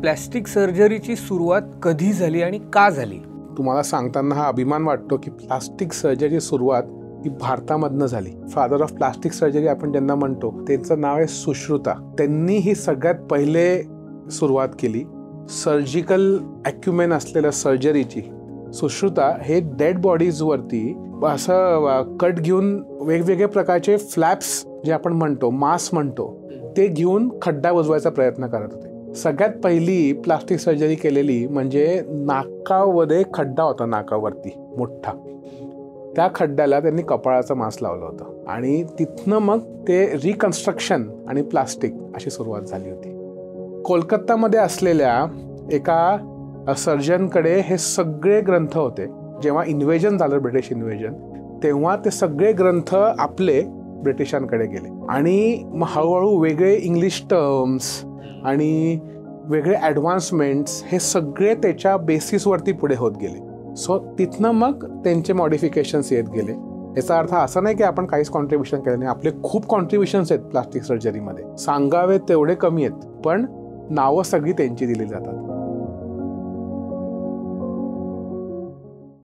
Plastic सर्जरीची सुरुवात कधी झाली आणि का झाली? तुम्हाला सांगताना हा अभिमान वाटतो की प्लास्टिक सर्जरीची सुरुवात ही भारतामधनं झाली. फादर ऑफ प्लास्टिक सर्जरी आपण ज्यांना म्हणतो त्यांचं नाव आहे सुश्रुता. त्यांनी ही सगळ्यात पहिले सुरुवात केली सर्जिकल ॲक्युमेन असलेल्या सर्जरीची. सुश्रुता हे डेड बॉडीजवरती असं कट घेऊन वेगवेगळे प्रकारचे फ्लॅप्स जे आपण म्हणतो, मास म्हणतो, ते घेऊन खड्डा बुजवायचा प्रयत्न करत होते. सगळ्यात पहिली प्लास्टिक सर्जरी केलेली म्हणजे नाकामध्ये खड्डा होता, नाकावरती मोठा. त्या खड्ड्याला त्यांनी कपाळाचं मांस लावलं होतं आणि तिथनं मग ते रिकन्स्ट्रक्शन आणि प्लास्टिक अशी सुरुवात झाली होती. कोलकातामध्ये असलेल्या एका सर्जनकडे हे सगळे ग्रंथ होते. जेव्हा इन्व्हेजन झालं, ब्रिटिश इन्व्हेजन, तेव्हा ते सगळे ग्रंथ आपले ब्रिटिशांकडे गेले आणि मग हळूहळू वेगळे इंग्लिश टर्म्स आणि वेगळे ॲडव्हान्समेंट्स हे सगळे त्याच्या बेसिसवरती पुढे होत गेले. सो तिथनं मग त्यांचे मॉडिफिकेशन्स येत गेले. याचा अर्थ असा नाही की आपण काहीच कॉन्ट्रीब्युशन केलं नाही. आपले खूप कॉन्ट्रीब्युशन्स आहेत प्लास्टिक सर्जरीमध्ये, सांगावे तेवढे कमी आहेत, पण नावं सगळी त्यांची दिली जातात.